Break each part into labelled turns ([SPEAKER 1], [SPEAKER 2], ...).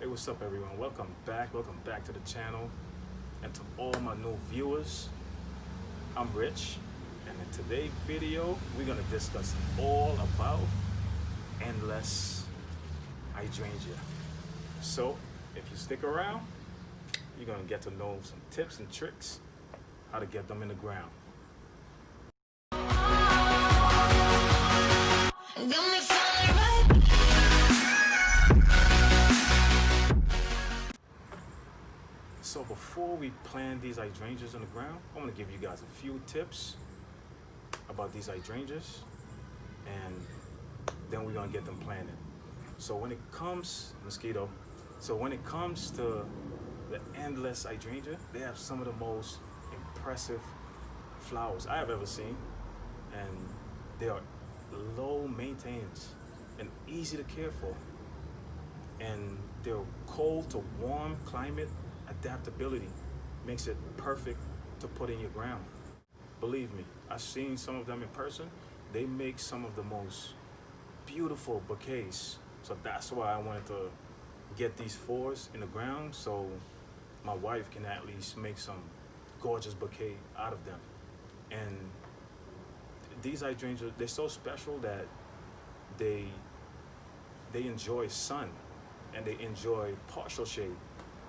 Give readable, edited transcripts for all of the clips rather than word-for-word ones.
[SPEAKER 1] What's up everyone? Welcome back to the channel. And to all my new viewers, I'm Rich. And in today's video, we're gonna discuss all about endless hydrangea. So if you stick around, you're gonna get to know some tips and tricks how to get them in the ground. So before we plant these hydrangeas in the ground, I'm gonna give you guys a few tips about these hydrangeas, and then we're gonna get them planted. So when it comes to the endless hydrangea, they have some of the most impressive flowers I have ever seen, and they are low maintenance and easy to care for, and their cold to warm climate adaptability makes it perfect to put in your ground. Believe me, I've seen some of them in person. They make some of the most beautiful bouquets. So that's why I wanted to get these fours in the ground so my wife can at least make some gorgeous bouquet out of them. And these hydrangeas, they're so special that they enjoy sun, and they enjoy partial shade,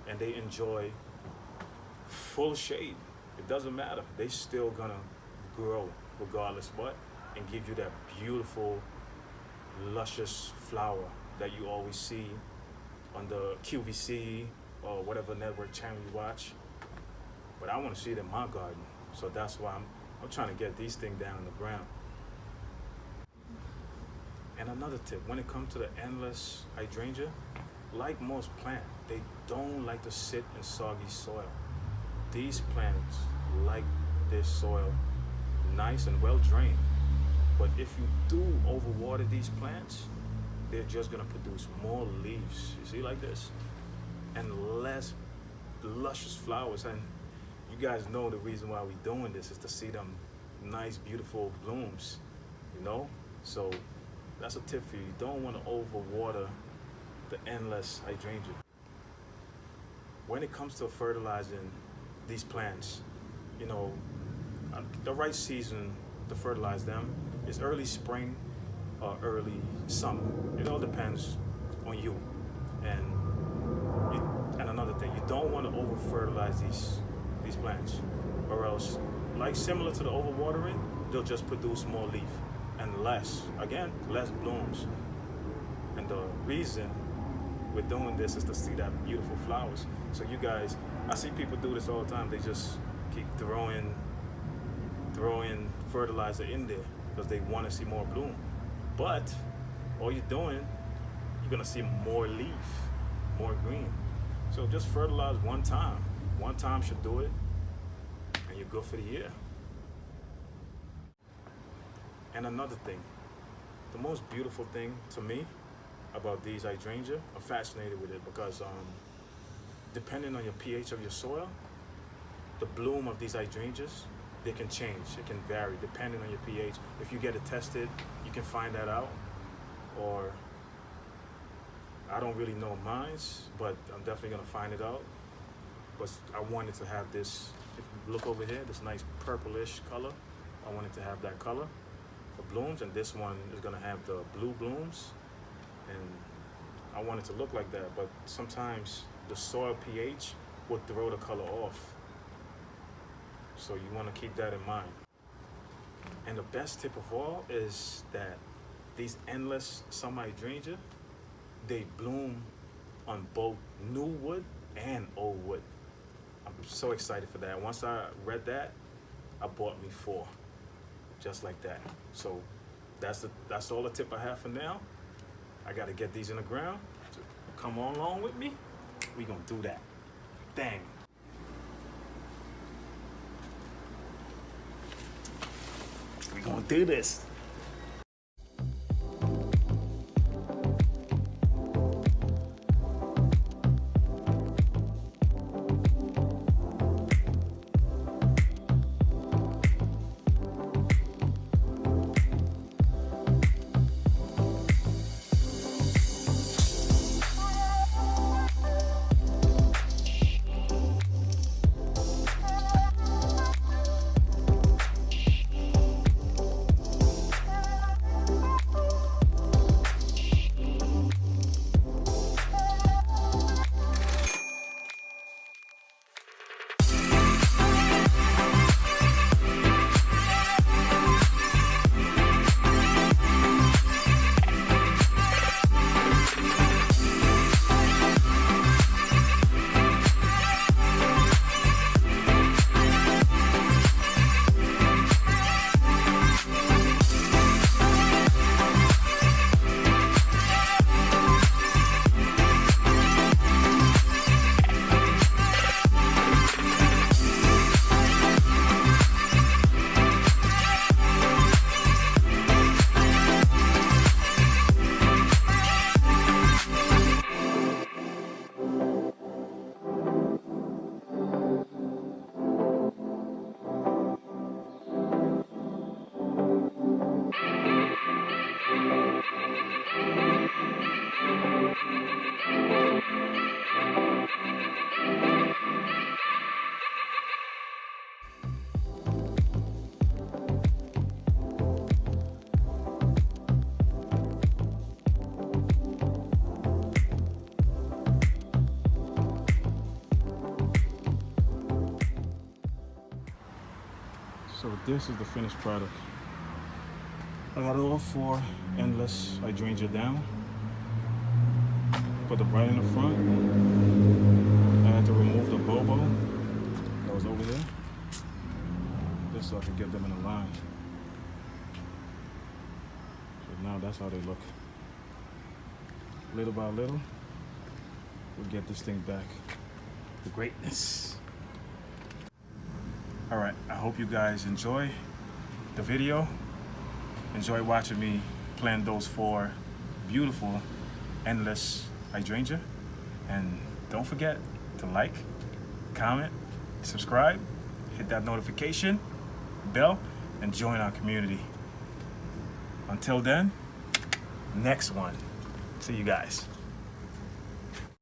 [SPEAKER 1] and they enjoy full shade. It doesn't matter. They still gonna grow regardless what, and give you that beautiful, luscious flower that you always see on the QVC or whatever network channel you watch. But I want to see it in my garden, so that's why I'm trying to get these things down in the ground. And another tip, when it comes to the endless hydrangea, like most plants, they don't like to sit in soggy soil. These plants like their soil nice and well drained. But if you do overwater these plants, they're just gonna produce more leaves, you see, like this, and less luscious flowers. And you guys know the reason why we're doing this is to see them nice, beautiful blooms, you know? So that's a tip for you. You don't want to overwater the endless hydrangea. When it comes to fertilizing these plants, you know, the right season to fertilize them is early spring or early summer. It all depends on you. And another thing, you don't want to over fertilize these plants, or else, like similar to the overwatering, they'll just produce more leaf and less blooms. And the reason we're doing this is to see that beautiful flowers. So you guys, I see people do this all the time. They just keep throwing fertilizer in there because they want to see more bloom. But all you're doing, you're gonna see more leaf, more green. So just fertilize one time. One time should do it, and you're good for the year. And another thing, the most beautiful thing to me about these hydrangea, I'm fascinated with it because depending on your pH of your soil, the bloom of these hydrangeas, they can change. It can vary depending on your pH. If you get it tested, you can find that out. Or I don't really know mine's, but I'm definitely gonna find it out. But I wanted to have this, if you look over here, this nice purplish color. I wanted to have that color for blooms, and this one is gonna have the blue blooms. And I want it to look like that, but sometimes the soil pH will throw the color off. So you want to keep that in mind. And the best tip of all is that these endless summer hydrangea, they bloom on both new wood and old wood. I'm so excited for that. Once I read that, I bought me 4, just like that. So that's all the tip I have for now. I gotta get these in the ground. So come on along with me. We gonna do that. Dang. We gonna do this. this is the finished product. I got all 4 endless hydrangea down. Put the bright in the front. I had to remove the bobo that was over there, just so I could get them in a line. So now that's how they look. Little by little, we'll get this thing back to greatness. All right, I hope you guys enjoy the video. Enjoy watching me plant those 4 beautiful endless hydrangea. And don't forget to like, comment, subscribe, hit that notification bell, and join our community. Until then, next one. See you guys.